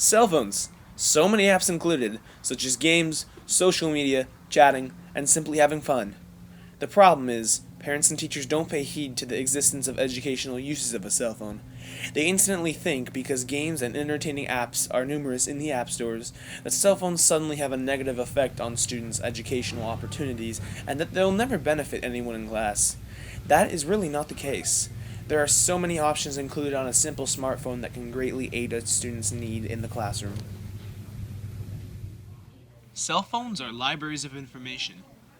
Cell phones. So many apps included, such as games, social media, chatting, and simply having fun. The problem is, parents and teachers don't pay heed to the existence of educational uses of a cell phone. They instantly think because games and entertaining apps are numerous in the app stores, that cell phones suddenly have a negative effect on students' educational opportunities and that they'll never benefit anyone in class. That is really not the case. There are so many options included on a simple smartphone that can greatly aid a student's need in the classroom. Cell phones are libraries of information.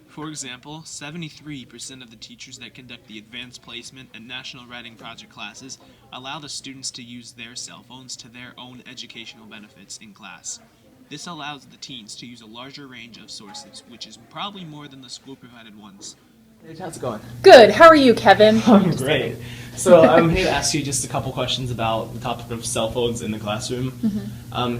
For example, 73% of the teachers that conduct the Advanced Placement and National Writing Project classes allow the students to use their cell phones to their own educational benefits in class. This allows the teens to use a larger range of sources, which is probably more than the school-provided ones. Hey, how's it going? Good. How are you, Kevin? I'm great. So I'm here to ask you just a couple questions about the topic of cell phones in the classroom.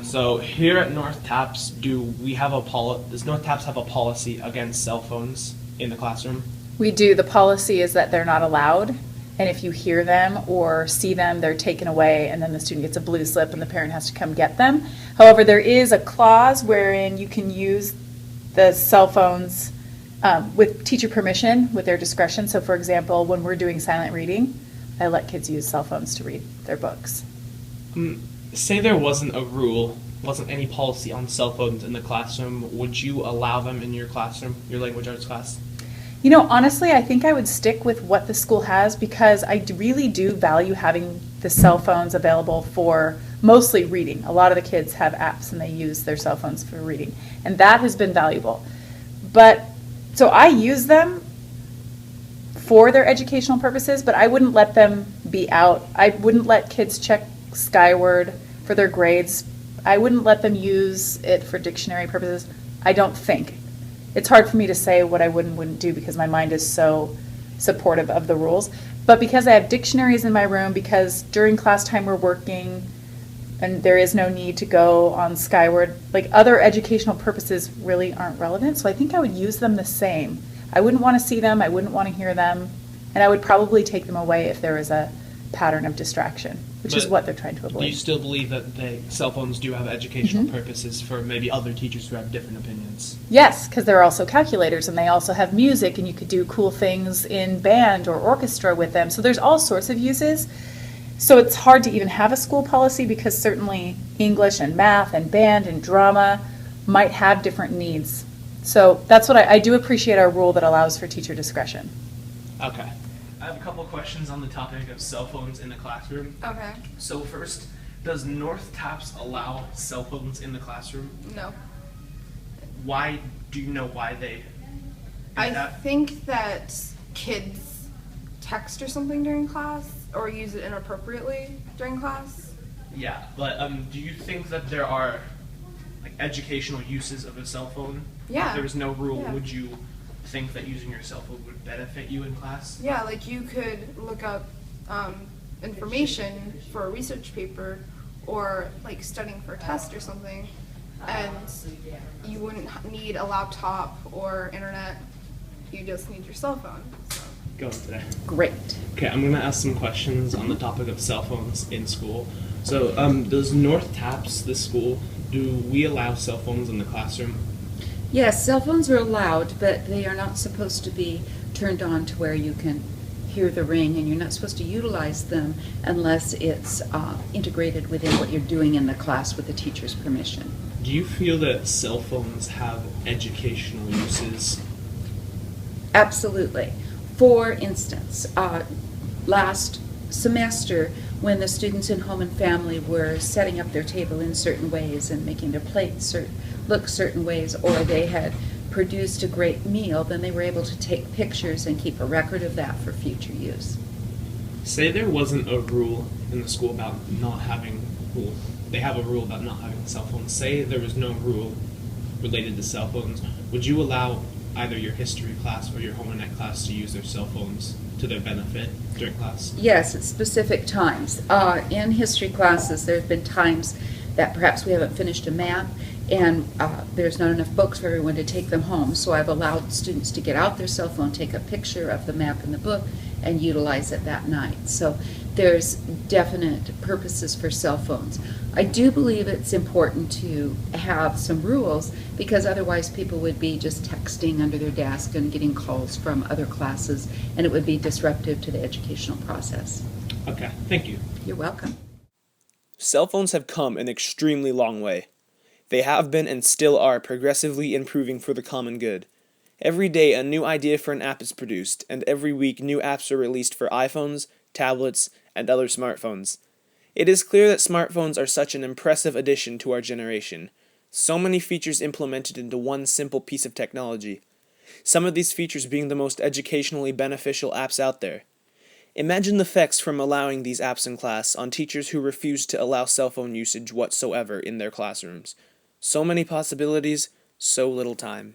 So here at North Taps, does North Taps have a policy against cell phones in the classroom? We do. The policy is that they're not allowed, and if you hear them or see them, they're taken away, and then the student gets a blue slip and the parent has to come get them. However, there is a clause wherein you can use the cell phones with teacher permission, with their discretion. So, for example, when we're doing silent reading, I let kids use cell phones to read their books. Say there wasn't any policy on cell phones in the classroom, would you allow them in your classroom, your language arts class? You know, honestly, I think I would stick with what the school has because I really do value having the cell phones available for mostly reading. A lot of the kids have apps and they use their cell phones for reading, and that has been valuable. But so I use them for their educational purposes, but I wouldn't let them be out. I wouldn't let kids check Skyward for their grades. I wouldn't let them use it for dictionary purposes. I don't think. It's hard for me to say what I would and wouldn't do because my mind is so supportive of the rules. But because I have dictionaries in my room, because during class time we're working and there is no need to go on Skyward, like other educational purposes really aren't relevant. So I think I would use them the same. I wouldn't want to see them, I wouldn't want to hear them, and I would probably take them away if there was a pattern of distraction, which is what they're trying to avoid. Do you still believe that cell phones do have educational purposes for maybe other teachers who have different opinions? Yes, because they're also calculators and they also have music and you could do cool things in band or orchestra with them. So there's all sorts of uses. So it's hard to even have a school policy because certainly English and math and band and drama might have different needs. So that's what I do appreciate our rule that allows for teacher discretion. Okay. I have a couple questions on the topic of cell phones in the classroom. Okay. So first, does North Taps allow cell phones in the classroom? No. Why? Do you know why they do I that? think that kids text or something during class or use it inappropriately during class. Yeah, but do you think that there are like educational uses of a cell phone? Yeah. If there was no rule, Yeah. would you think that using your cell phone would benefit you in class? Yeah, like you could look up information for a research paper or like studying for a test or something, and you wouldn't need a laptop or internet. You just need your cell phone. So. Go today. Great. Okay, I'm going to ask some questions on the topic of cell phones in school. So, does North Taps, this school, do we allow cell phones in the classroom? Yes, cell phones are allowed, but they are not supposed to be turned on to where you can hear the ring, and you're not supposed to utilize them unless it's integrated within what you're doing in the class with the teacher's permission. Do you feel that cell phones have educational uses? Absolutely. For instance, last semester, when the students in home and family were setting up their table in certain ways and making their plates look certain ways, or they had produced a great meal, then they were able to take pictures and keep a record of that for future use. Say there wasn't a rule in the school about not having, well, they have a rule about not having cell phones. Say there was no rule related to cell phones. Would you allow either your history class or your home and ec class to use their cell phones to their benefit during class? Yes, at specific times. In history classes, there have been times that perhaps we haven't finished a map and there's not enough books for everyone to take them home. So I've allowed students to get out their cell phone, take a picture of the map in the book, and utilize it that night. So there's definite purposes for cell phones. I do believe it's important to have some rules because otherwise people would be just texting under their desk and getting calls from other classes, and it would be disruptive to the educational process. Okay, thank you. You're welcome. Cell phones have come an extremely long way. They have been and still are progressively improving for the common good. Every day a new idea for an app is produced, and every week new apps are released for iPhones, tablets, and other smartphones. It is clear that smartphones are such an impressive addition to our generation. So many features implemented into one simple piece of technology. Some of these features being the most educationally beneficial apps out there. Imagine the effects from allowing these apps in class on teachers who refuse to allow cell phone usage whatsoever in their classrooms. So many possibilities, so little time.